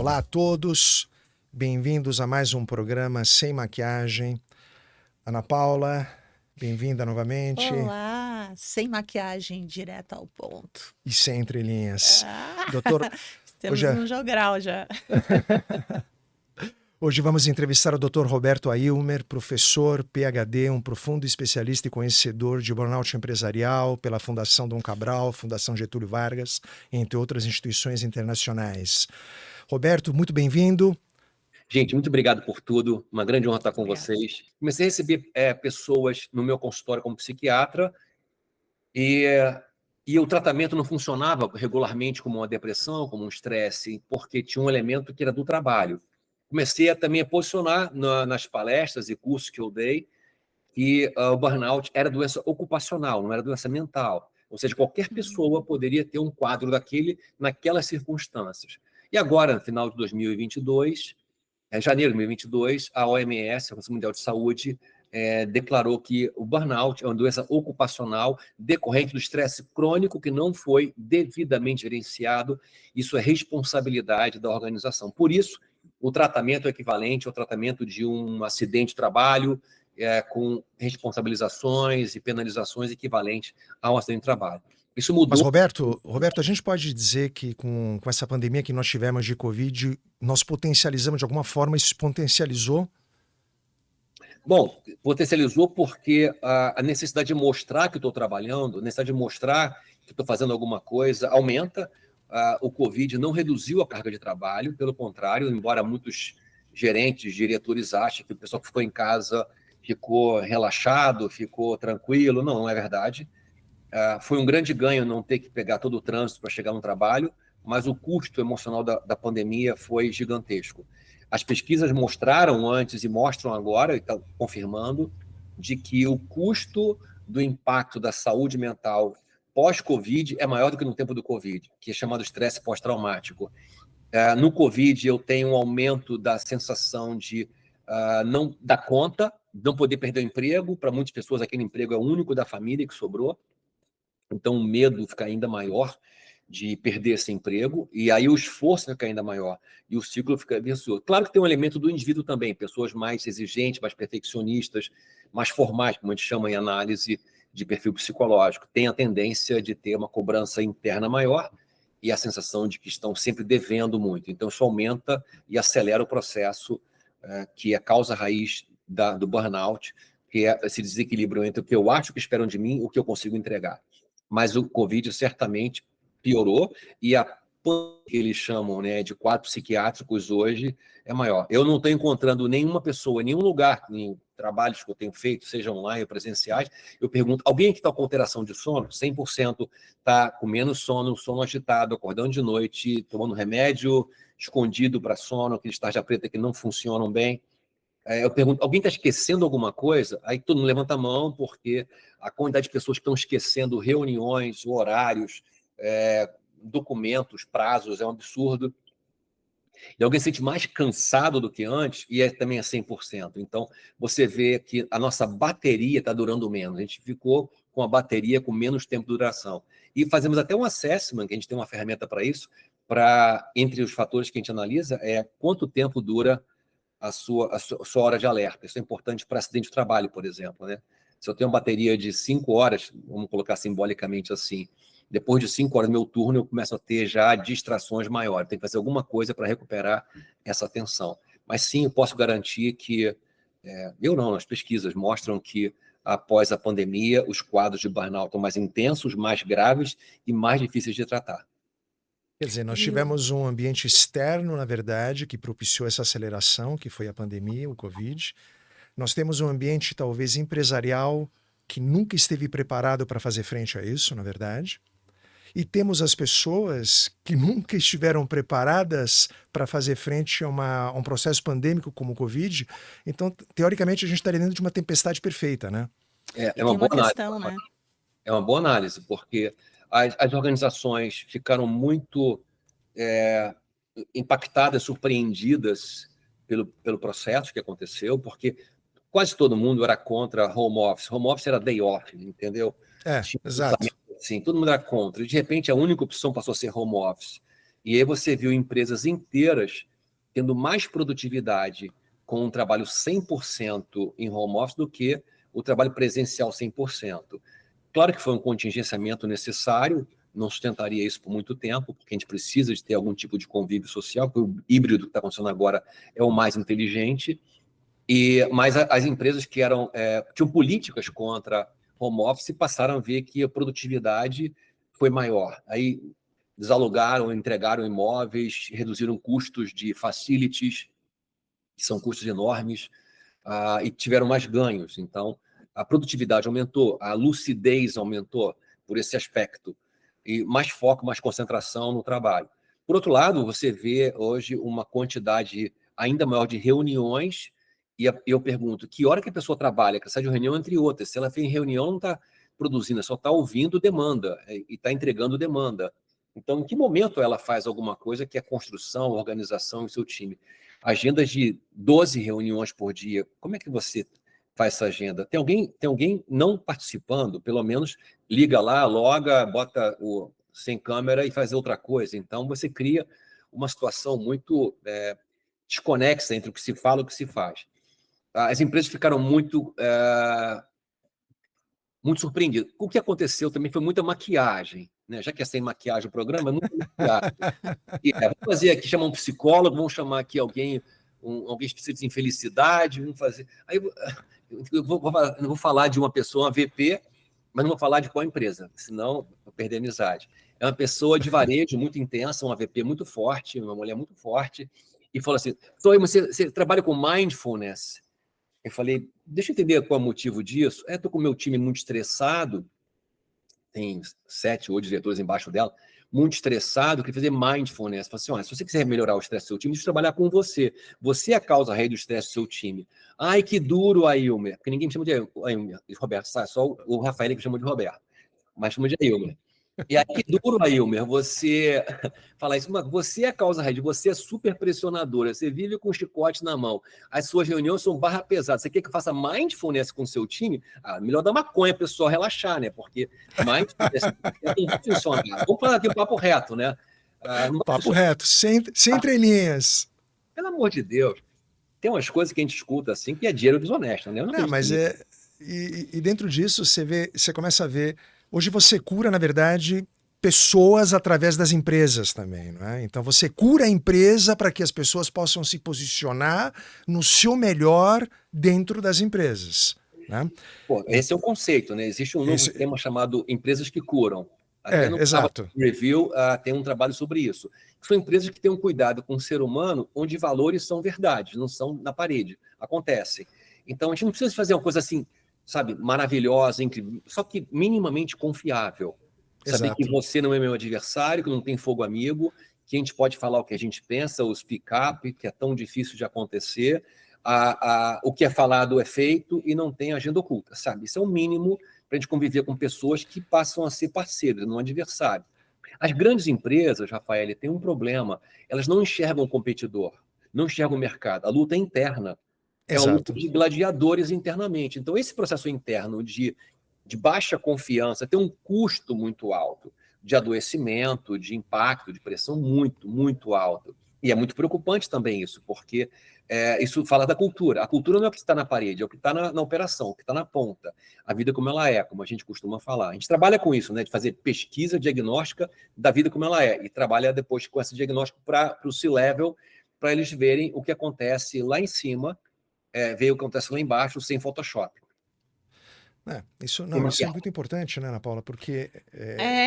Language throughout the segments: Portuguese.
Olá a todos, bem-vindos a mais um programa Sem Maquiagem. Ana Paula, bem-vinda novamente. Olá, sem maquiagem, direto ao ponto. E sem entrelinhas. Ah, Doutor, hoje, temos um jogral já. hoje vamos entrevistar o Dr. Roberto Aylmer, professor, PhD, um profundo especialista e conhecedor de burnout empresarial pela Fundação Dom Cabral, Fundação Getúlio Vargas, entre outras instituições internacionais. Roberto, muito bem-vindo. Gente, muito obrigado por tudo. Uma grande honra estar com Obrigada. vocês. Comecei a receber pessoas no meu consultório como psiquiatra e, e o tratamento não funcionava regularmente como uma depressão, como um estresse, porque tinha um elemento que era do trabalho. Comecei também a posicionar nas palestras e cursos que eu dei que o burnout era doença ocupacional, não era doença mental. Ou seja, qualquer pessoa poderia ter um quadro daquele naquelas circunstâncias. E agora, no final de 2022, em janeiro de 2022, a OMS, a Organização Mundial de Saúde, declarou que o burnout é uma doença ocupacional decorrente do estresse crônico que não foi devidamente gerenciado. Isso é responsabilidade da organização. Por isso, o tratamento é equivalente ao tratamento de um acidente de trabalho, com responsabilizações e penalizações equivalentes a um acidente de trabalho. Isso mudou. Mas, Roberto, a gente pode dizer que com essa pandemia que nós tivemos de Covid, nós potencializamos de alguma forma, isso potencializou? Bom, potencializou porque a necessidade de mostrar que estou trabalhando, a necessidade de mostrar que estou fazendo alguma coisa, aumenta. O Covid não reduziu a carga de trabalho, pelo contrário, embora muitos gerentes, diretores achem que o pessoal que ficou em casa ficou relaxado, ficou tranquilo. Não é verdade. Foi um grande ganho não ter que pegar todo o trânsito para chegar no trabalho, mas o custo emocional da pandemia foi gigantesco. As pesquisas mostraram antes e mostram agora, e estão confirmando, de que o custo do impacto da saúde mental pós-Covid é maior do que no tempo do Covid, que é chamado estresse pós-traumático. No Covid, eu tenho um aumento da sensação de não dar conta, não poder perder o emprego. Para muitas pessoas, aquele emprego é o único da família que sobrou. Então, o medo fica ainda maior de perder esse emprego, e aí o esforço fica ainda maior, e o ciclo fica vicioso. Claro que tem um elemento do indivíduo também, pessoas mais exigentes, mais perfeccionistas, mais formais, como a gente chama em análise de perfil psicológico, tem a tendência de ter uma cobrança interna maior e a sensação de que estão sempre devendo muito. Então, isso aumenta e acelera o processo que é causa raiz do burnout, que é esse desequilíbrio entre o que eu acho que esperam de mim e o que eu consigo entregar. Mas o Covid certamente piorou, e a que eles chamam, né, de quadros psiquiátricos hoje é maior. Eu não estou encontrando nenhuma pessoa, em nenhum lugar, em trabalhos que eu tenho feito, seja online ou presenciais, eu pergunto, alguém que está com alteração de sono? 100% está com menos sono, sono agitado, acordando de noite, tomando remédio escondido para sono, aqueles tarja preta que não funcionam bem. Eu pergunto, alguém está esquecendo alguma coisa? Aí todo mundo levanta a mão, porque a quantidade de pessoas que estão esquecendo reuniões, horários, documentos, prazos, é um absurdo. E alguém se sente mais cansado do que antes, e também é 100%. Então, você vê que a nossa bateria está durando menos. A gente ficou com a bateria com menos tempo de duração. E fazemos até um assessment, que a gente tem uma ferramenta para isso, entre os fatores que a gente analisa, quanto tempo dura a sua hora de alerta. Isso é importante para acidente de trabalho, por exemplo, né? Se eu tenho uma bateria de 5 horas, vamos colocar simbolicamente assim, depois de 5 horas do meu turno, eu começo a ter já distrações maiores. Tem que fazer alguma coisa para recuperar essa atenção. Mas sim, eu posso garantir que, as pesquisas mostram que após a pandemia, os quadros de burnout estão mais intensos, mais graves e mais difíceis de tratar. Quer dizer, nós tivemos um ambiente externo, na verdade, que propiciou essa aceleração, que foi a pandemia, o Covid. Nós temos um ambiente, talvez, empresarial, que nunca esteve preparado para fazer frente a isso, na verdade. E temos as pessoas que nunca estiveram preparadas para fazer frente a um processo pandêmico como o Covid. Então, teoricamente, a gente estaria dentro de uma tempestade perfeita, né? E tem uma questão, né? É uma boa análise, porque as organizações ficaram muito impactadas, surpreendidas pelo processo que aconteceu, porque quase todo mundo era contra home office. Home office era day off, entendeu? Exato. Assim, todo mundo era contra. E, de repente, a única opção passou a ser home office. E aí você viu empresas inteiras tendo mais produtividade com um trabalho 100% em home office do que o trabalho presencial 100%. Claro que foi um contingenciamento necessário, não sustentaria isso por muito tempo, porque a gente precisa de ter algum tipo de convívio social, porque o híbrido que está acontecendo agora é o mais inteligente, mas as empresas que tinham políticas contra home office passaram a ver que a produtividade foi maior. Aí desalugaram, entregaram imóveis, reduziram custos de facilities, que são custos enormes, e tiveram mais ganhos. Então, a produtividade aumentou, a lucidez aumentou por esse aspecto, e mais foco, mais concentração no trabalho. Por outro lado, você vê hoje uma quantidade ainda maior de reuniões, e eu pergunto, que hora que a pessoa trabalha, que sai de uma reunião entre outras? Se ela fez reunião, não está produzindo, só está ouvindo demanda, e está entregando demanda. Então, em que momento ela faz alguma coisa que é construção, organização em seu time? Agendas de 12 reuniões por dia, como é que você faz essa agenda? Tem alguém não participando, pelo menos liga lá, loga, bota sem câmera e faz outra coisa. Então, você cria uma situação muito desconexa entre o que se fala e o que se faz. As empresas ficaram muito surpreendidas. O que aconteceu também foi muita maquiagem, né? Já que é sem maquiagem o programa, é muita maquiagem. Vamos fazer aqui, chamar um psicólogo, vamos chamar aqui alguém especialista em felicidade, vamos fazer. Aí eu não vou falar de uma pessoa, uma VP, mas não vou falar de qual empresa, senão vou perder a amizade. É uma pessoa de varejo muito intensa, uma VP muito forte, uma mulher muito forte, e falou assim: você trabalha com mindfulness? Eu falei, deixa eu entender qual é o motivo disso. Estou com o meu time muito estressado, tem 7 ou 8 diretores embaixo dela, muito estressado, queria fazer mindfulness. Falei assim, olha, se você quiser melhorar o estresse do seu time, deixa eu trabalhar com você. Você é a causa rei do estresse do seu time. Ai, que duro, Ailmer. Porque ninguém me chama de Ailmer, Roberto, sabe? Só o Rafael que me chama de Roberto. Mas chama de Ailmer. E aí, que duro, Ailmer, você falar isso, mas você é a causa rede, você é super pressionadora, você vive com um chicote na mão, as suas reuniões são barra pesada, você quer que eu faça mindfulness com o seu time? Melhor dar maconha para o pessoal relaxar, né? Porque mindfulness não vai funcionar. Vamos falar aqui o papo reto, né? Papo reto, sem entrelinhas. Pelo amor de Deus. Tem umas coisas que a gente escuta assim que é dinheiro desonesto, né? Eu não Não, mas nisso. E dentro disso você começa a ver. Hoje você cura, na verdade, pessoas através das empresas também, não é? Então você cura a empresa para que as pessoas possam se posicionar no seu melhor dentro das empresas, né? Pô, esse é o conceito, né? Existe um novo tema chamado empresas que curam. Até no exato. Review tem um trabalho sobre isso. São empresas que têm um cuidado com o ser humano, onde valores são verdades, não são na parede. Acontecem. Então, a gente não precisa fazer uma coisa assim, sabe, maravilhosa, incrível, só que minimamente confiável. Saber Exato. que você não é meu adversário, que não tem fogo amigo, que a gente pode falar o que a gente pensa, o speak-up, que é tão difícil de acontecer, o que é falado é feito e não tem agenda oculta, sabe? Isso é o mínimo para a gente conviver com pessoas que passam a ser parceiras, não adversários. As grandes empresas, Rafael, têm um problema. Elas não enxergam o competidor, não enxergam o mercado. A luta é interna. É uma luta Exato. de gladiadores internamente. Então, esse processo interno de baixa confiança tem um custo muito alto de adoecimento, de impacto, de pressão muito, muito alto. E é muito preocupante também isso, porque isso fala da cultura. A cultura não é o que está na parede, é o que está na operação, o que está na ponta. A vida como ela é, como a gente costuma falar. A gente trabalha com isso, né, de fazer pesquisa diagnóstica da vida como ela é, e trabalha depois com esse diagnóstico para o C-Level, para eles verem o que acontece lá em cima, ver o que acontece lá embaixo sem Photoshop. Isso é muito importante, né, Ana Paula? Porque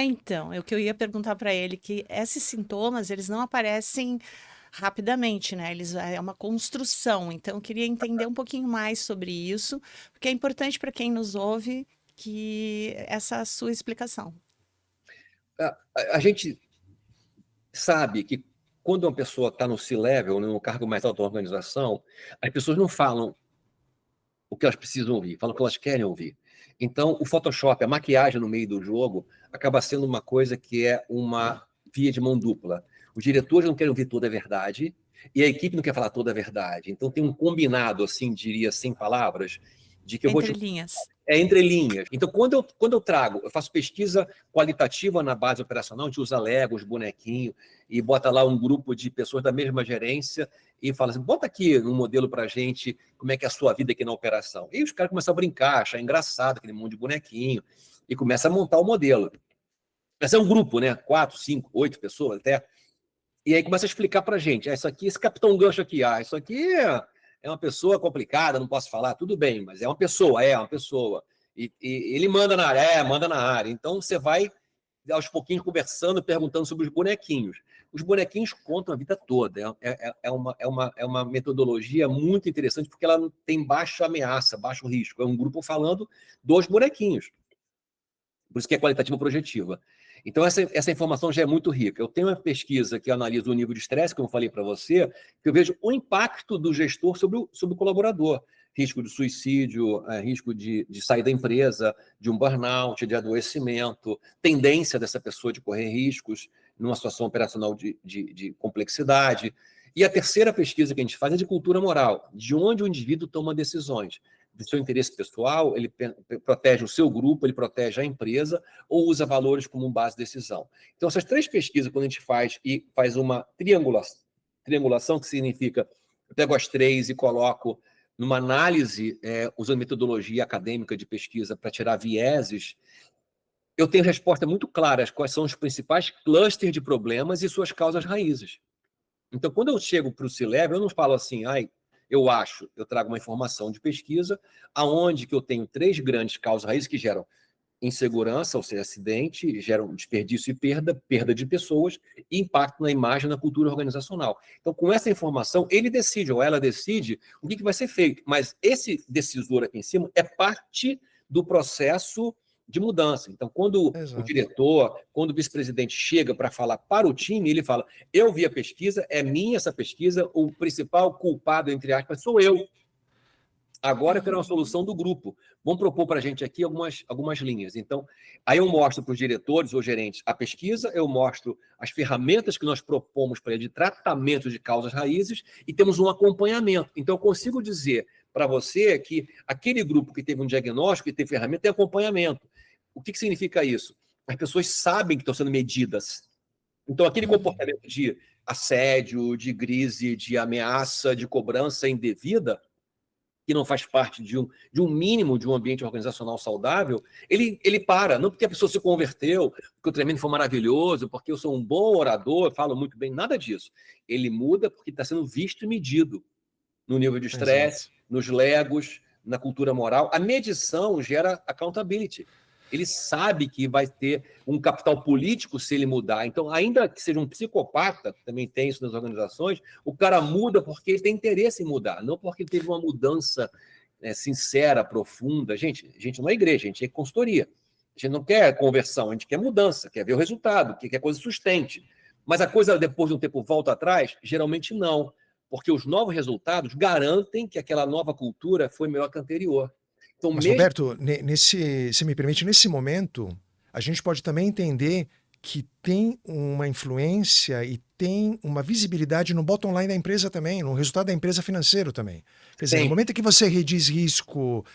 Então, é o que eu ia perguntar para ele, que esses sintomas, eles não aparecem rapidamente, né? É uma construção. Então, eu queria entender um pouquinho mais sobre isso, porque é importante para quem nos ouve que essa sua explicação. A gente sabe que quando uma pessoa está no C-Level, no cargo mais alto da organização, as pessoas não falam o que elas precisam ouvir, falam o que elas querem ouvir. Então, o Photoshop, a maquiagem no meio do jogo, acaba sendo uma coisa que é uma via de mão dupla. Os diretores não querem ouvir toda a verdade e a equipe não quer falar toda a verdade. Então, tem um combinado, assim, diria, sem palavras, de que eu Entre linhas. É entre linhas. Então, quando eu trago, eu faço pesquisa qualitativa na base operacional, a gente usa Legos, bonequinho, e bota lá um grupo de pessoas da mesma gerência e fala assim, bota aqui um modelo para a gente, como é que é a sua vida aqui na operação. E os caras começam a brincar, achar engraçado aquele monte de bonequinho, e começa a montar o modelo. Mas é um grupo, né? 4, 5, 8 pessoas até. E aí começa a explicar para a gente, isso aqui, esse Capitão Gancho aqui, isso aqui é uma pessoa complicada, não posso falar, tudo bem, mas é uma pessoa. E ele manda na área, manda na área. Então você vai, aos pouquinhos, conversando, perguntando sobre os bonequinhos. Os bonequinhos contam a vida toda. É uma metodologia muito interessante, porque ela tem baixa ameaça, baixo risco. É um grupo falando dos bonequinhos. Por isso que é qualitativa projetiva. Então, essa informação já é muito rica. Eu tenho uma pesquisa que analisa o nível de estresse, como eu falei para você, que eu vejo o impacto do gestor sobre o colaborador. Risco de suicídio, risco de sair da empresa, de um burnout, de adoecimento, tendência dessa pessoa de correr riscos numa situação operacional de complexidade. E a terceira pesquisa que a gente faz é de cultura moral, de onde o indivíduo toma decisões. Do seu interesse pessoal, ele protege o seu grupo, ele protege a empresa, ou usa valores como base de decisão. Então, essas três pesquisas, quando a gente faz uma triangulação, que significa, eu pego as três e coloco numa análise, usando metodologia acadêmica de pesquisa para tirar vieses, eu tenho resposta muito clara quais são os principais clusters de problemas e suas causas raízes. Então, quando eu chego para o C-Level, eu não falo assim, eu trago uma informação de pesquisa, aonde que eu tenho 3 grandes causas raízes que geram insegurança, ou seja, acidente, geram desperdício e perda de pessoas, e impacto na imagem, na cultura organizacional. Então, com essa informação, ele decide, ou ela decide, o que vai ser feito. Mas esse decisor aqui em cima é parte do processo de mudança. Então, quando o diretor, quando o vice-presidente chega para falar para o time, ele fala, eu vi a pesquisa, é minha essa pesquisa, o principal culpado, entre aspas, sou eu. Agora eu quero uma solução do grupo. Vamos propor para a gente aqui algumas linhas. Então, aí eu mostro para os diretores ou gerentes a pesquisa, eu mostro as ferramentas que nós propomos para ele de tratamento de causas raízes e temos um acompanhamento. Então, eu consigo dizer para você que aquele grupo que teve um diagnóstico e teve ferramenta tem acompanhamento. O que significa isso? As pessoas sabem que estão sendo medidas. Então, aquele comportamento de assédio, de crise, de ameaça, de cobrança indevida, que não faz parte de um mínimo de um ambiente organizacional saudável, ele para. Não porque a pessoa se converteu, porque o treinamento foi maravilhoso, porque eu sou um bom orador, falo muito bem, nada disso. Ele muda porque está sendo visto e medido no nível de estresse, nos legos, na cultura moral. A medição gera accountability. Ele sabe que vai ter um capital político se ele mudar. Então, ainda que seja um psicopata, que também tem isso nas organizações, o cara muda porque ele tem interesse em mudar, não porque teve uma mudança sincera, profunda. Gente não é igreja, a gente é consultoria. A gente não quer conversão, a gente quer mudança, quer ver o resultado, quer que a coisa sustente. Mas a coisa, depois de um tempo, volta atrás? Geralmente não, porque os novos resultados garantem que aquela nova cultura foi melhor que a anterior. Então, mas, Roberto, se me permite, nesse momento, a gente pode também entender que tem uma influência e tem uma visibilidade no bottom line da empresa também, no resultado da empresa financeiro também. Quer dizer, no momento que você reduz risco,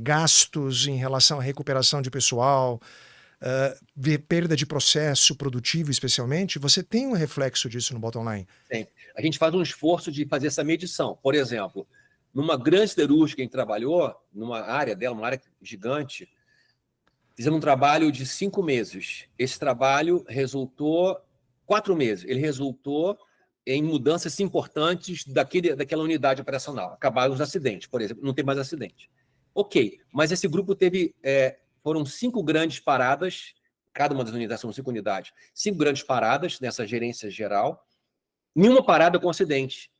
gastos em relação à recuperação de pessoal, ver perda de processo produtivo especialmente, você tem um reflexo disso no bottom line. Sim. A gente faz um esforço de fazer essa medição. Por exemplo, numa grande siderúrgica que a gente trabalhou, numa área dela, uma área gigante, fizemos um trabalho de 5 meses. Esse trabalho resultou 4 meses. Ele resultou em mudanças importantes daquela unidade operacional. Acabaram os acidentes, por exemplo. Não tem mais acidente. Ok, mas esse grupo teve... foram 5 grandes paradas, cada uma das unidades são 5 unidades, 5 grandes paradas nessa gerência geral, nenhuma parada com acidente.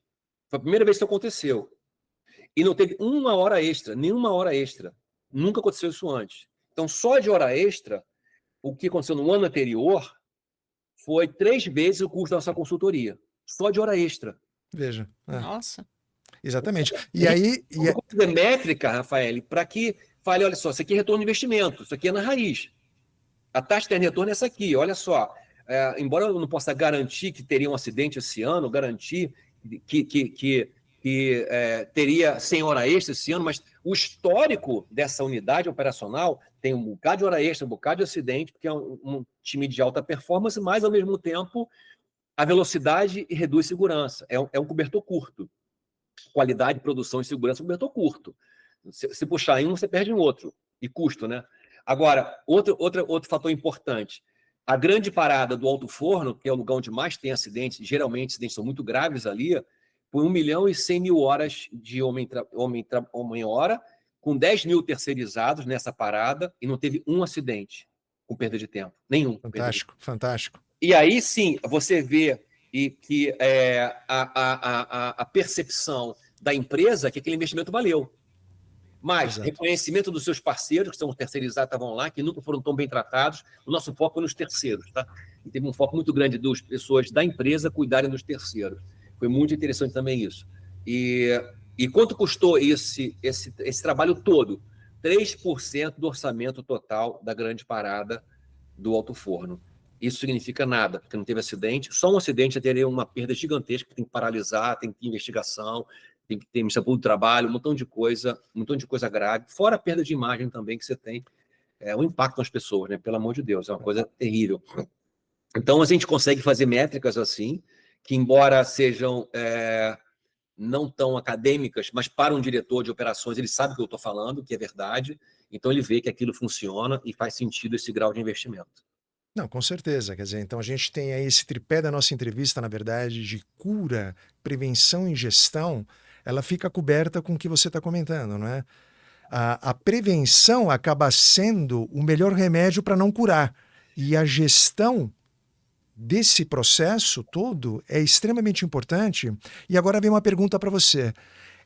Foi a primeira vez que isso aconteceu. E não teve uma hora extra, nenhuma hora extra. Nunca aconteceu isso antes. Então, só de hora extra, o que aconteceu no ano anterior foi 3 vezes o custo da nossa consultoria. Só de hora extra. Veja. Nossa. Exatamente. E aí... Uma coisa métrica, Rafael, para que fale, olha só, isso aqui é retorno de investimento, isso aqui é na raiz. A taxa de retorno é essa aqui, olha só. Embora eu não possa garantir que teria um acidente esse ano, garantir que teria 100 horas extra esse ano, mas O histórico dessa unidade operacional tem um bocado de hora extra, um bocado de acidente, porque é um time de alta performance, mas, ao mesmo tempo, a velocidade reduz segurança. É um cobertor curto. Qualidade, produção e segurança é um cobertor curto. Se puxar em um, você perde em outro. E custo, né? Agora, outro fator importante. A grande parada do Alto Forno, que é o lugar onde mais tem acidentes, geralmente acidentes são muito graves ali, foi 1.100.000 horas de homem-hora, com 10 mil terceirizados nessa parada, e não teve um acidente com perda de tempo. Nenhum. Fantástico, fantástico. E aí, sim, você vê que a percepção da empresa que aquele investimento valeu. Mas Exato. reconhecimento dos seus parceiros, que são os terceirizados, estavam lá, que nunca foram tão bem tratados. O nosso foco foi nos terceiros, tá? E teve um foco muito grande das pessoas da empresa cuidarem dos terceiros. Foi muito interessante também isso. E quanto custou esse trabalho todo? 3% do orçamento total da grande parada do Alto Forno. Isso significa nada, porque não teve acidente. Só um acidente já teria uma perda gigantesca, tem que paralisar, tem que ter investigação, tem que ter Ministério Público do Trabalho, um montão de coisa grave, fora a perda de imagem também que você tem, o impacto nas pessoas, né? Pelo amor de Deus, é uma coisa terrível. Então, a gente consegue fazer métricas assim, que embora sejam não tão acadêmicas, mas para um diretor de operações, ele sabe o que eu estou falando, que é verdade, então ele vê que aquilo funciona e faz sentido esse grau de investimento. Não, com certeza. Quer dizer, então a gente tem aí esse tripé da nossa entrevista, na verdade, de cura, prevenção e gestão, ela fica coberta com o que você está comentando, não é? A prevenção acaba sendo o melhor remédio para não curar. E a gestão desse processo todo é extremamente importante. E agora vem uma pergunta para você.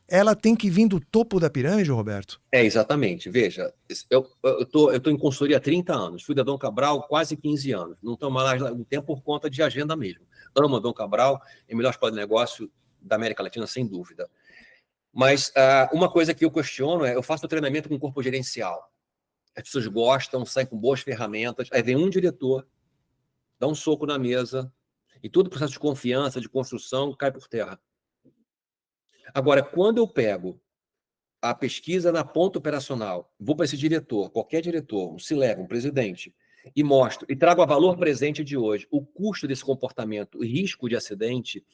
Ela tem que vir do topo da pirâmide, Roberto? Exatamente. Veja, eu tô em consultoria há 30 anos, fui da Dom Cabral quase 15 anos, não estou mais lá no tempo por conta de agenda mesmo. Amo a Dom Cabral, é a melhor escola de negócio da América Latina, sem dúvida. Mas uma coisa que eu questiono eu faço treinamento com corpo gerencial. As pessoas gostam, saem com boas ferramentas, aí vem um diretor, dá um soco na mesa, e todo o processo de confiança, de construção, cai por terra. Agora, quando eu pego a pesquisa na ponta operacional, vou para esse diretor, qualquer diretor, um C-level, um presidente, e mostro, e trago a valor presente de hoje, o custo desse comportamento, o risco de acidente,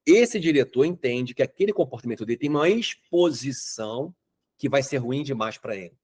esse diretor entende que aquele comportamento dele tem uma exposição que vai ser ruim demais para ele.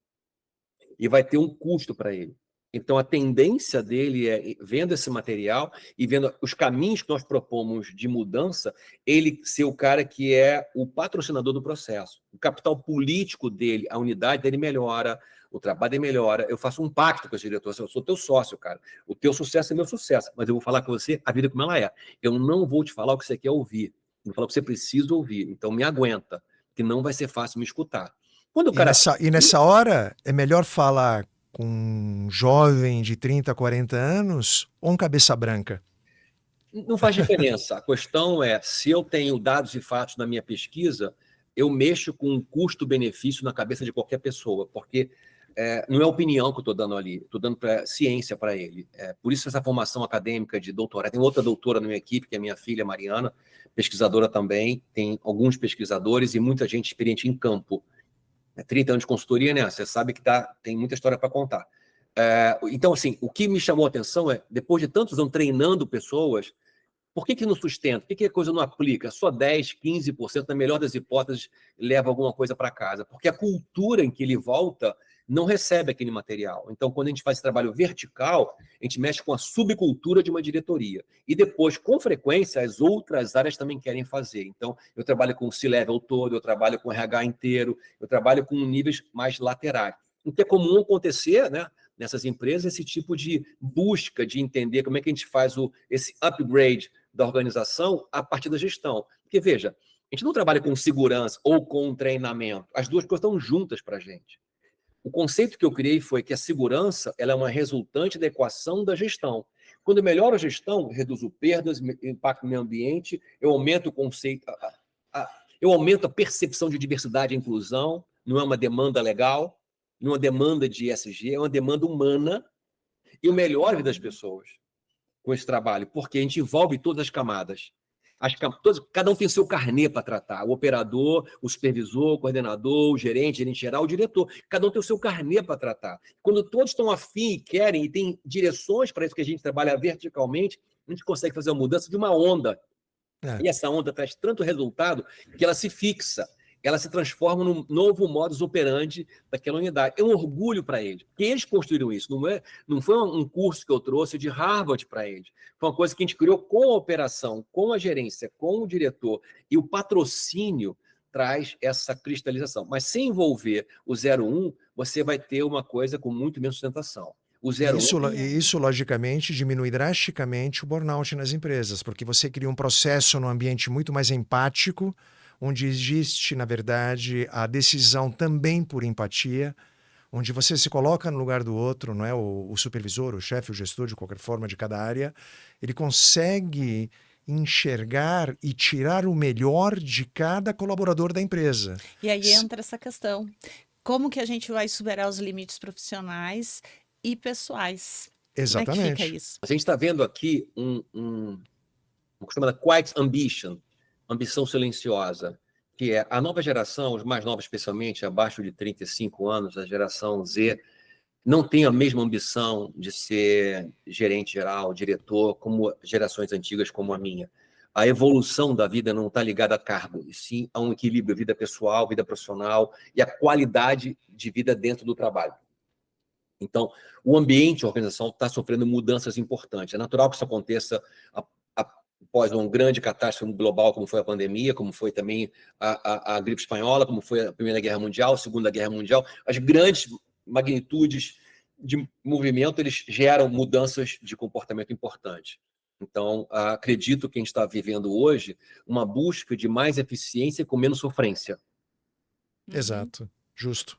E vai ter um custo para ele. Então, a tendência dele vendo esse material e vendo os caminhos que nós propomos de mudança, ele ser o cara que é o patrocinador do processo. O capital político dele, a unidade dele melhora, o trabalho dele melhora. Eu faço um pacto com esse diretor. Eu sou teu sócio, cara. O teu sucesso é meu sucesso, mas eu vou falar com você a vida como ela é. Eu não vou te falar o que você quer ouvir. Eu vou falar o que você precisa ouvir. Então, me aguenta, que não vai ser fácil me escutar. Quando o cara... E nessa hora, é melhor falar com um jovem de 30, 40 anos ou um cabeça branca? Não faz diferença. A questão é, se eu tenho dados e fatos na minha pesquisa, eu mexo com um custo-benefício na cabeça de qualquer pessoa, porque não é opinião que eu estou dando ali, estou dando ciência para ele. Por isso essa formação acadêmica de doutorado. Tem outra doutora na minha equipe, que é minha filha, Mariana, pesquisadora também, tem alguns pesquisadores e muita gente experiente em campo. 30 anos de consultoria, né? Você sabe que tem muita história para contar. Então, assim, o que me chamou a atenção é, depois de tantos anos treinando pessoas, por que não sustenta? Por que a coisa não aplica? Só 10%, 15%, na melhor das hipóteses, leva alguma coisa para casa. Porque a cultura em que ele volta não recebe aquele material. Então, quando a gente faz esse trabalho vertical, a gente mexe com a subcultura de uma diretoria. E depois, com frequência, as outras áreas também querem fazer. Então, eu trabalho com o C-level todo, eu trabalho com o RH inteiro, eu trabalho com níveis mais laterais. O que é comum acontecer, né, nessas empresas, esse tipo de busca de entender como é que a gente faz esse upgrade da organização a partir da gestão. Porque, veja, a gente não trabalha com segurança ou com treinamento. As duas coisas estão juntas para a gente. O conceito que eu criei foi que a segurança ela é uma resultante da equação da gestão. Quando eu melhoro a gestão, reduzo perdas, impacto no meio ambiente, eu aumento o conceito, eu aumento a percepção de diversidade e inclusão, não é uma demanda legal, não é uma demanda de ESG, é uma demanda humana, e eu melhoro a vida das pessoas com esse trabalho, porque a gente envolve todas as camadas. Cada um tem seu carnê para tratar. O operador, o supervisor, o coordenador, o gerente geral, o diretor. Cada um tem o seu carnê para tratar. Quando todos estão afim e querem, e tem direções para isso que a gente trabalha verticalmente, a gente consegue fazer uma mudança de uma onda. E essa onda traz tanto resultado que ela se fixa. Ela se transforma num novo modus operandi daquela unidade. É um orgulho para eles, porque eles construíram isso. Não foi um curso que eu trouxe de Harvard para eles. Foi uma coisa que a gente criou com a operação, com a gerência, com o diretor. E o patrocínio traz essa cristalização. Mas sem envolver o 01, você vai ter uma coisa com muito menos sustentação. O 01... Isso, logicamente, diminui drasticamente o burnout nas empresas, porque você cria um processo num ambiente muito mais empático, onde existe, na verdade, a decisão também por empatia, onde você se coloca no lugar do outro, não é? O supervisor, o chefe, o gestor, de qualquer forma, de cada área, ele consegue enxergar e tirar o melhor de cada colaborador da empresa. E aí entra essa questão. Como que a gente vai superar os limites profissionais e pessoais? Exatamente. Como é que fica isso? A gente está vendo aqui uma chamada quiet ambition, ambição silenciosa, que é a nova geração, os mais novos especialmente, abaixo de 35 anos, a geração Z, não tem a mesma ambição de ser gerente geral, diretor, como gerações antigas como a minha. A evolução da vida não está ligada a cargo, e sim a um equilíbrio, vida pessoal, vida profissional e a qualidade de vida dentro do trabalho. Então, o ambiente, a organização está sofrendo mudanças importantes. É natural que isso aconteça após uma grande catástrofe global, como foi a pandemia, como foi também a gripe espanhola, como foi a Primeira Guerra Mundial, a Segunda Guerra Mundial. As grandes magnitudes de movimento, eles geram mudanças de comportamento importantes. Então, acredito que a gente está vivendo hoje uma busca de mais eficiência com menos sofrência. Exato. Justo.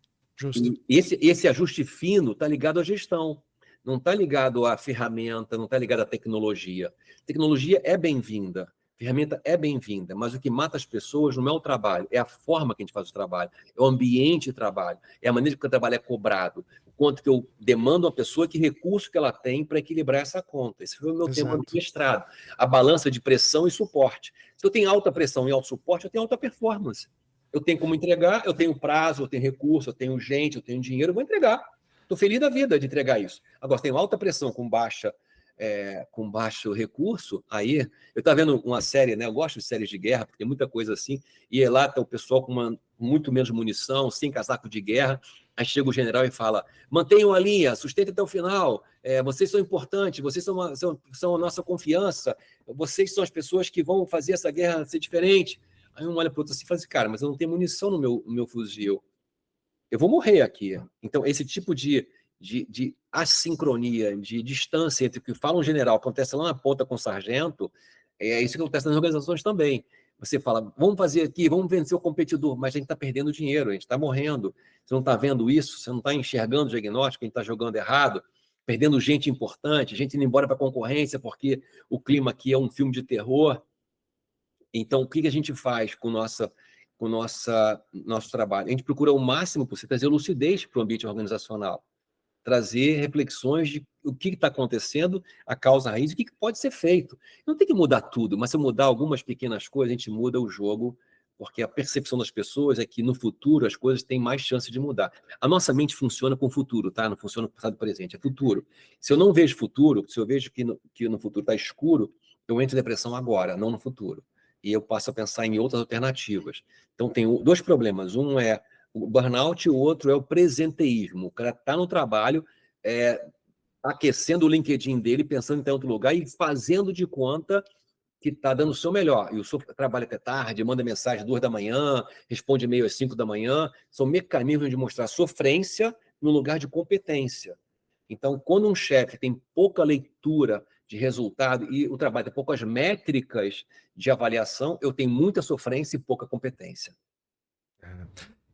E esse ajuste fino está ligado à gestão. Não está ligado à ferramenta, não está ligado à tecnologia. Tecnologia é bem-vinda, ferramenta é bem-vinda, mas o que mata as pessoas não é o trabalho, é a forma que a gente faz o trabalho, é o ambiente de trabalho, é a maneira que o trabalho é cobrado, o quanto que eu demando a pessoa, que recurso que ela tem para equilibrar essa conta. Esse foi o meu tema do mestrado, a balança de pressão e suporte. Se eu tenho alta pressão e alto suporte, eu tenho alta performance. Eu tenho como entregar, eu tenho prazo, eu tenho recurso, eu tenho gente, eu tenho dinheiro, eu vou entregar. Estou feliz da vida de entregar isso. Agora, tenho alta pressão com baixo recurso, aí... Eu estava vendo uma série, né? Eu gosto de séries de guerra, porque tem muita coisa assim, e lá está o pessoal com muito menos munição, sem casaco de guerra, aí chega o general e fala, mantenham a linha, sustentem até o final, vocês são importantes, vocês são a nossa confiança, vocês são as pessoas que vão fazer essa guerra ser diferente. Aí um olha para o outro assim e fala assim, cara, mas eu não tenho munição no meu fuzil. Eu vou morrer aqui. Então, esse tipo de assincronia, de distância entre o que fala um general, acontece lá na ponta com o sargento, é isso que acontece nas organizações também. Você fala, vamos fazer aqui, vamos vencer o competidor, mas a gente está perdendo dinheiro, a gente está morrendo. Você não está vendo isso, você não está enxergando o diagnóstico, a gente está jogando errado, perdendo gente importante, gente indo embora para a concorrência, porque o clima aqui é um filme de terror. Então, o que a gente faz com o nosso trabalho? A gente procura o máximo possível trazer lucidez para o ambiente organizacional, trazer reflexões de o que está acontecendo, a causa raiz, e o que pode ser feito. Não tem que mudar tudo, mas se mudar algumas pequenas coisas, a gente muda o jogo, porque a percepção das pessoas é que no futuro as coisas têm mais chance de mudar. A nossa mente funciona com o futuro, tá? Não funciona com o passado e presente, é futuro. Se eu não vejo futuro, se eu vejo que no futuro está escuro, eu entro em depressão agora, não no futuro. E eu passo a pensar em outras alternativas. Então, tem dois problemas. Um é o burnout e o outro é o presenteísmo. O cara está no trabalho, aquecendo o LinkedIn dele, pensando em ter outro lugar e fazendo de conta que está dando o seu melhor. E o seu trabalho até tarde, manda mensagem às 2 da manhã, responde e-mail às 5 da manhã. São mecanismos de mostrar sofrência no lugar de competência. Então, quando um chefe tem pouca leitura de resultado e o trabalho tem poucas métricas de avaliação, eu tenho muita sofrência e pouca competência.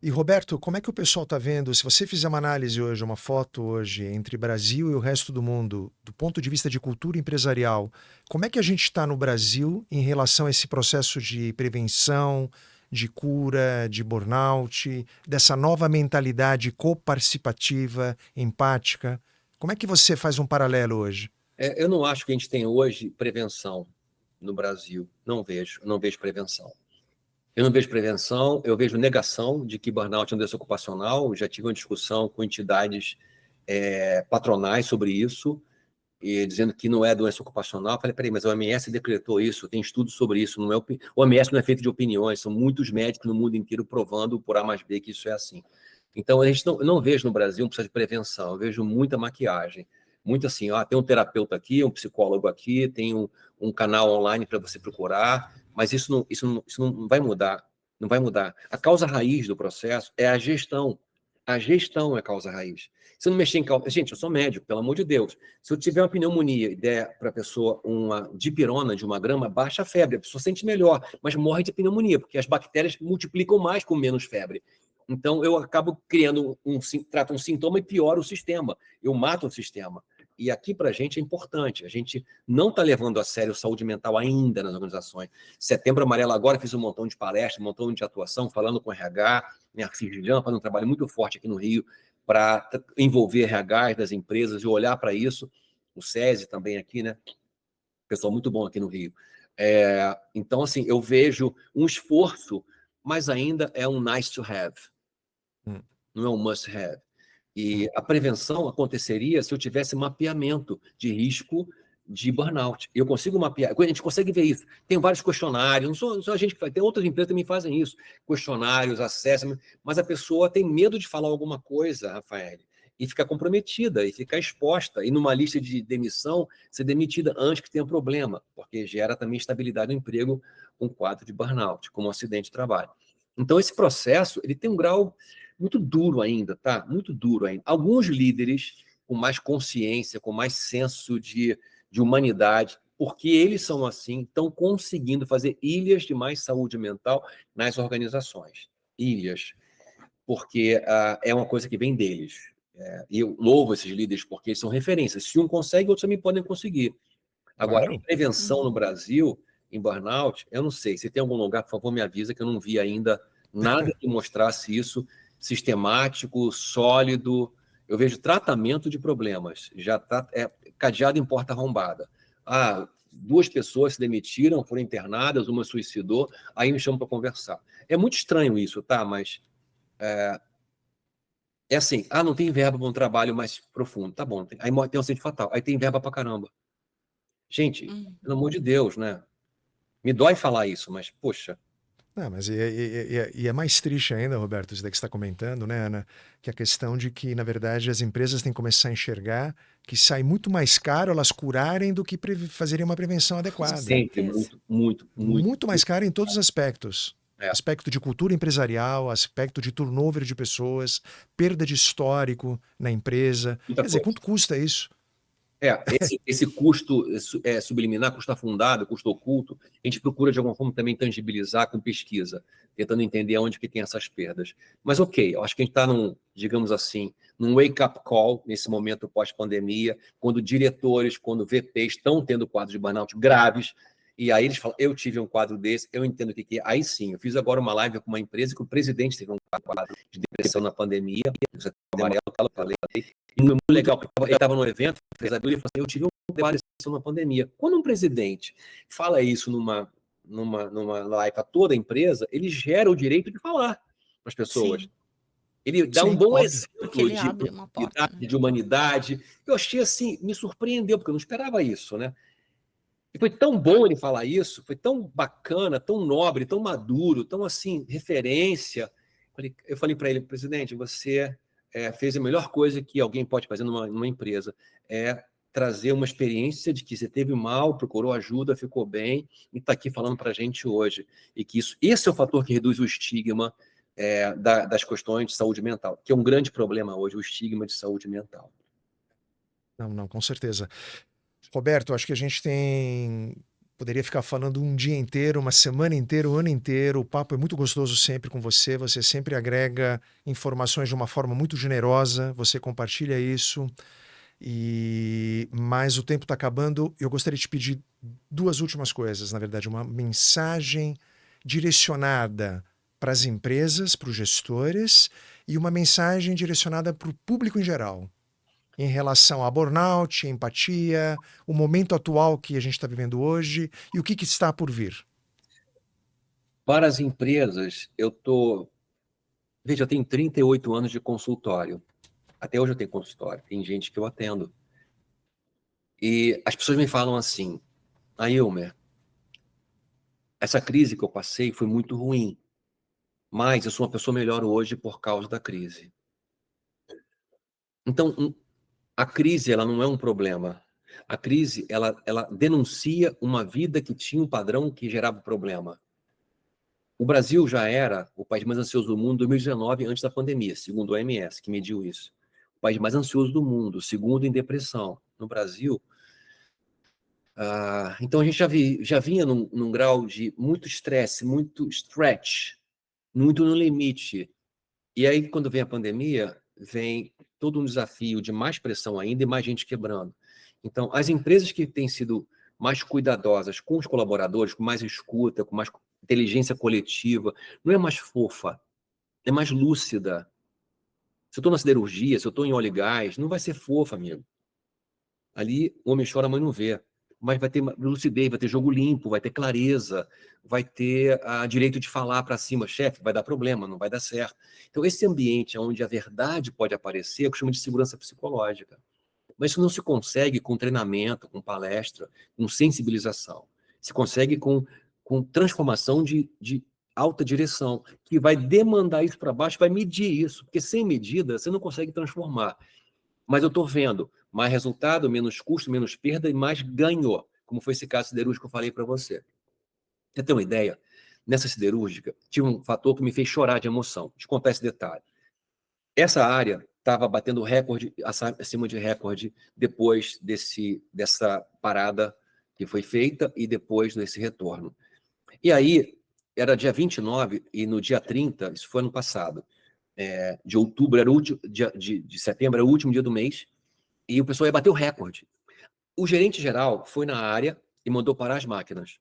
E, Roberto, como é que o pessoal está vendo? Se você fizer uma análise hoje, uma foto hoje entre Brasil e o resto do mundo, do ponto de vista de cultura empresarial, como é que a gente está no Brasil em relação a esse processo de prevenção, de cura, de burnout, dessa nova mentalidade coparticipativa, empática? Como é que você faz um paralelo hoje? Eu não acho que a gente tem hoje prevenção. no Brasil. Não vejo prevenção. Eu não vejo prevenção, eu vejo negação de que burnout é uma doença ocupacional. Já tive uma discussão com entidades patronais sobre isso, e dizendo que não é doença ocupacional. Falei, peraí, mas a OMS decretou isso, tem estudos sobre isso, não é o OMS não é feito de opiniões, são muitos médicos no mundo inteiro provando por A mais B que isso é assim. Então, a gente não vejo no Brasil um processo de prevenção, eu vejo muita maquiagem, muito assim, tem um terapeuta aqui, um psicólogo aqui, tem um canal online para você procurar, mas isso não vai mudar, não vai mudar. A causa raiz do processo é a gestão. A gestão é a causa raiz. Se eu não mexer em causa... Gente, eu sou médico, pelo amor de Deus. Se eu tiver uma pneumonia e der para a pessoa uma dipirona de 1 grama, baixa a febre, a pessoa sente melhor, mas morre de pneumonia, porque as bactérias multiplicam mais com menos febre. Então, eu acabo criando trato um sintoma e piora o sistema. Eu mato o sistema. E aqui, para a gente, é importante. A gente não está levando a sério saúde mental ainda nas organizações. Setembro Amarelo agora, fiz um montão de palestras, um montão de atuação, falando com RH, minha filha Juliana faz um trabalho muito forte aqui no Rio para envolver RH das empresas e olhar para isso. O SESI também aqui, né? Pessoal muito bom aqui no Rio. Então, assim, eu vejo um esforço, mas ainda é um nice to have. Não é um must have. E a prevenção aconteceria se eu tivesse mapeamento de risco de burnout. Eu consigo mapear, a gente consegue ver isso. Tem vários questionários, não só a gente que faz, tem outras empresas que também fazem isso. Questionários, assessment, mas a pessoa tem medo de falar alguma coisa, Rafael, e ficar comprometida, e ficar exposta, e numa lista de demissão, ser demitida antes que tenha problema, porque gera também instabilidade no emprego, um quadro de burnout, como um acidente de trabalho. Então, esse processo, ele tem um grau muito duro ainda, tá? Muito duro ainda. Alguns líderes com mais consciência, com mais senso de humanidade, porque eles são assim, estão conseguindo fazer ilhas de mais saúde mental nas organizações. Ilhas. Porque é uma coisa que vem deles. E eu louvo esses líderes porque eles são referências. Se um consegue, outros também podem conseguir. Agora, Claro. prevenção no Brasil, em burnout, eu não sei. Se tem algum lugar, por favor, me avisa que eu não vi ainda nada que mostrasse isso sistemático, sólido. Eu vejo tratamento de problemas. Já está cadeado em porta arrombada. 2 pessoas se demitiram, foram internadas, uma suicidou, aí me chamam para conversar. É muito estranho isso, tá? Mas é assim, não tem verba para um trabalho mais profundo. Tá bom, aí tem um acidente fatal. Aí tem verba para caramba. Gente, pelo amor de Deus, né? Me dói falar isso, mas, poxa. Não, mas é mais triste ainda, Roberto, isso daí que você está comentando, né, Ana? Que a questão de que, na verdade, as empresas têm que começar a enxergar que sai muito mais caro elas curarem do que fazerem uma prevenção adequada. Sempre, muito Muito mais caro em todos os aspectos. É. Aspecto de cultura empresarial, aspecto de turnover de pessoas, perda de histórico na empresa. Muita Quer dizer, coisa. quanto custa isso? Esse custo subliminar, custo afundado, custo oculto, a gente procura de alguma forma também tangibilizar com pesquisa, tentando entender onde que tem essas perdas. Mas ok, eu acho que a gente está digamos assim, num wake-up call nesse momento pós-pandemia, quando diretores, quando VPs estão tendo quadros de burnout graves, e aí eles falam, eu tive um quadro desse, eu entendo o que é. Aí sim, eu fiz agora uma live com uma empresa que o presidente teve um quadro de depressão na pandemia, amarelo, eu falei, e muito legal, porque ele estava no evento, fez a Bíblia e falou assim, eu tive um quadro na pandemia. Quando um presidente fala isso numa live para toda a empresa, ele gera o direito de falar para as pessoas. Sim. Ele dá um bom exemplo ele abre uma porta, né? de humanidade. Eu achei assim, me surpreendeu, porque eu não esperava isso, né? E foi tão bom ele falar isso, foi tão bacana, tão nobre, tão maduro, tão assim, referência. Eu falei para ele, presidente, você fez a melhor coisa que alguém pode fazer numa empresa, é trazer uma experiência de que você teve mal, procurou ajuda, ficou bem, e está aqui falando para a gente hoje. E que esse é o fator que reduz o estigma das questões de saúde mental, que é um grande problema hoje, o estigma de saúde mental. Não, com certeza. Roberto, acho que a gente poderia ficar falando um dia inteiro, uma semana inteira, um ano inteiro. O papo é muito gostoso sempre com você. Você sempre agrega informações de uma forma muito generosa. Você compartilha isso. Mas o tempo está acabando. Eu gostaria de te pedir 2 últimas coisas, na verdade. Uma mensagem direcionada para as empresas, para os gestores, e uma mensagem direcionada para o público em geral. em relação a burnout, empatia, o momento atual que a gente está vivendo hoje e o que está por vir? Para as empresas, veja, eu tenho 38 anos de consultório. Até hoje eu tenho consultório, tem gente que eu atendo. E as pessoas me falam assim, Ailmer, essa crise que eu passei foi muito ruim, mas eu sou uma pessoa melhor hoje por causa da crise. Então, a crise, ela não é um problema. A crise, ela denuncia uma vida que tinha um padrão que gerava problema. O Brasil já era o país mais ansioso do mundo em 2019, antes da pandemia, segundo o OMS, que mediu isso. O país mais ansioso do mundo, segundo em depressão. No Brasil, então a gente já vinha num grau de muito estresse, muito stretch, muito no limite. E aí, quando vem a pandemia, vem todo um desafio de mais pressão ainda e mais gente quebrando. Então, as empresas que têm sido mais cuidadosas com os colaboradores, com mais escuta, com mais inteligência coletiva, não é mais fofa, é mais lúcida. Se eu estou na siderurgia, se eu estou em óleo e gás, não vai ser fofa, amigo. Ali, o homem chora, a mãe não vê. Mas vai ter lucidez, vai ter jogo limpo, vai ter clareza, vai ter direito de falar para cima, chefe, vai dar problema, não vai dar certo. Então, esse ambiente onde a verdade pode aparecer, eu chamo de segurança psicológica. Mas isso não se consegue com treinamento, com palestra, com sensibilização. Se consegue com transformação de alta direção, que vai demandar isso para baixo, vai medir isso, porque sem medida você não consegue transformar. Mas eu estou vendo mais resultado, menos custo, menos perda e mais ganho, como foi esse caso siderúrgico que eu falei para você. Você tem uma ideia? Nessa siderúrgica, tinha um fator que me fez chorar de emoção. Deixa eu contar esse detalhe. Essa área estava batendo recorde, acima de recorde, depois dessa parada que foi feita e depois desse retorno. E aí, era dia 29 e no dia 30, isso foi ano passado, de outubro, era o último, de setembro, era o último dia do mês, e o pessoal ia bater o recorde. O gerente geral foi na área e mandou parar as máquinas.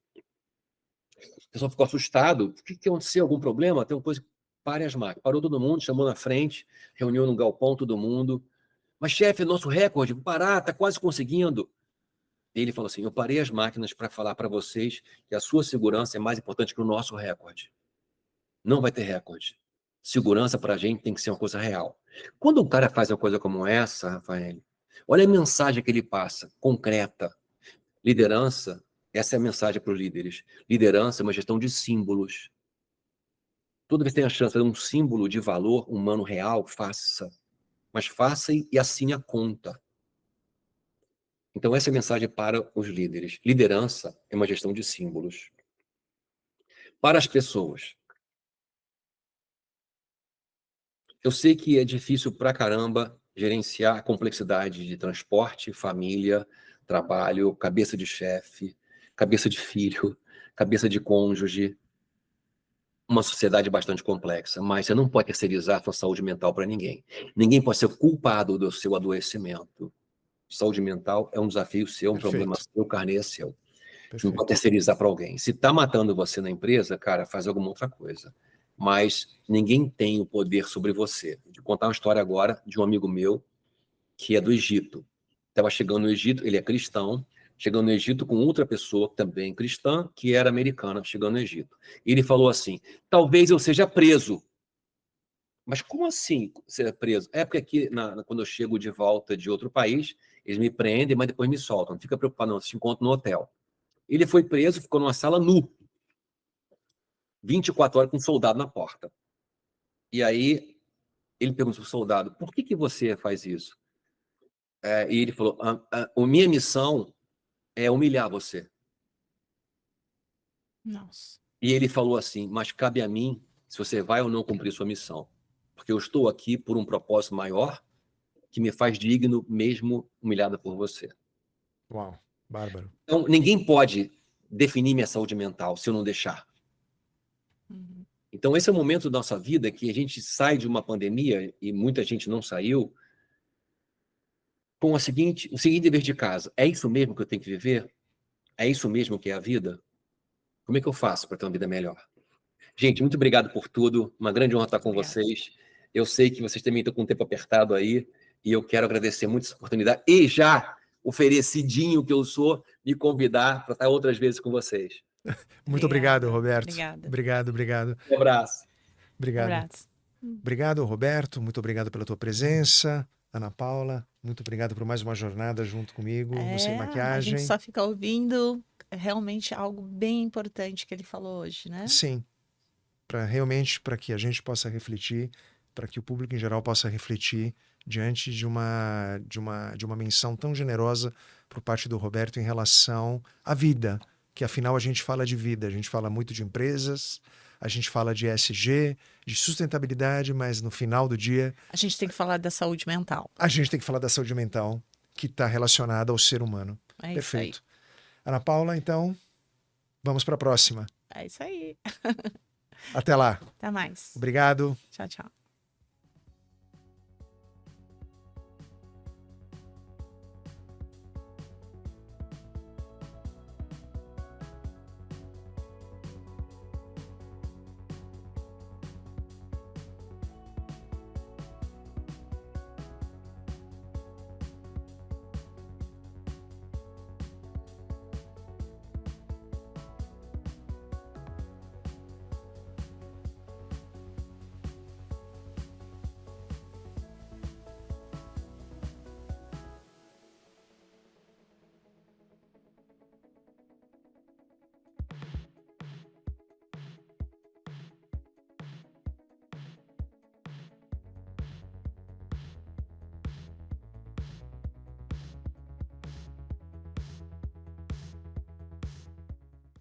O pessoal ficou assustado. O que aconteceu? Algum problema? Tem uma coisa. Pare as máquinas. Parou todo mundo, chamou na frente, reuniu no galpão todo mundo. Mas, chefe, nosso recorde, parar, está quase conseguindo. E ele falou assim: eu parei as máquinas para falar para vocês que a sua segurança é mais importante que o nosso recorde. Não vai ter recorde. Segurança para a gente tem que ser uma coisa real. Quando um cara faz uma coisa como essa, Rafael, olha a mensagem que ele passa, concreta. Liderança, essa é a mensagem para os líderes. Liderança é uma gestão de símbolos. Toda vez que tem a chance de ter um símbolo de valor humano real, faça. Mas faça e assine a conta. Então, essa é a mensagem para os líderes. Liderança é uma gestão de símbolos. Para as pessoas. Eu sei que é difícil pra caramba gerenciar a complexidade de transporte, família, trabalho, cabeça de chefe, cabeça de filho, cabeça de cônjuge. Uma sociedade bastante complexa, mas você não pode terceirizar a sua saúde mental para ninguém. Ninguém pode ser culpado do seu adoecimento. Saúde mental é um desafio seu, um problema seu, o carnê é seu. Você não pode terceirizar para alguém. Se está matando você na empresa, cara, faz alguma outra coisa. Mas ninguém tem o poder sobre você. Vou contar uma história agora de um amigo meu que é do Egito. Estava chegando no Egito, ele é cristão, chegando no Egito com outra pessoa também cristã, que era americana, chegando no Egito. E ele falou assim: talvez eu seja preso. Mas como assim ser preso? É porque aqui, quando eu chego de volta de outro país, eles me prendem, mas depois me soltam. Não fica preocupado, não. Se encontra no hotel. Ele foi preso, ficou numa sala nu, 24 horas com um soldado na porta. E aí ele perguntou para o soldado: por que você faz isso? E ele falou: a minha missão é humilhar você. Nossa. E ele falou assim: mas cabe a mim se você vai ou não cumprir sua missão. Porque eu estou aqui por um propósito maior que me faz digno mesmo humilhado por você. Uau, bárbaro. Então, ninguém pode definir minha saúde mental se eu não deixar. Uhum. Então, esse é o momento da nossa vida que a gente sai de uma pandemia, e muita gente não saiu, com o seguinte dever de casa: é isso mesmo que eu tenho que viver? É isso mesmo que é a vida? Como é que eu faço para ter uma vida melhor? Gente, muito obrigado por tudo. Uma grande honra estar com Obrigada. vocês. Eu sei que vocês também estão com o tempo apertado aí. E eu quero agradecer muito essa oportunidade e já oferecidinho que eu sou, me convidar para estar outras vezes com vocês. Muito obrigado, Obrigada, Roberto. obrigada. Obrigado, obrigado. Um abraço. Obrigado. Abraço. Obrigado, Roberto. Muito obrigado pela tua presença. Ana Paula, muito obrigado por mais uma jornada junto comigo no Sem A Maquiagem. gente só fica ouvindo realmente algo bem importante que ele falou hoje, né? Sim, para que a gente possa refletir, para que o público em geral possa refletir diante de uma menção tão generosa por parte do Roberto em relação à vida, que afinal a gente fala de vida, a gente fala muito de empresas, a gente fala de ESG, de sustentabilidade, mas no final do dia A gente tem que falar da saúde mental. a gente tem que falar da saúde mental que está relacionada ao ser humano. É Perfeito. isso Ana Paula, então, vamos para a próxima. aí. É isso aí. Até lá. Até mais. Obrigado. Tchau, tchau.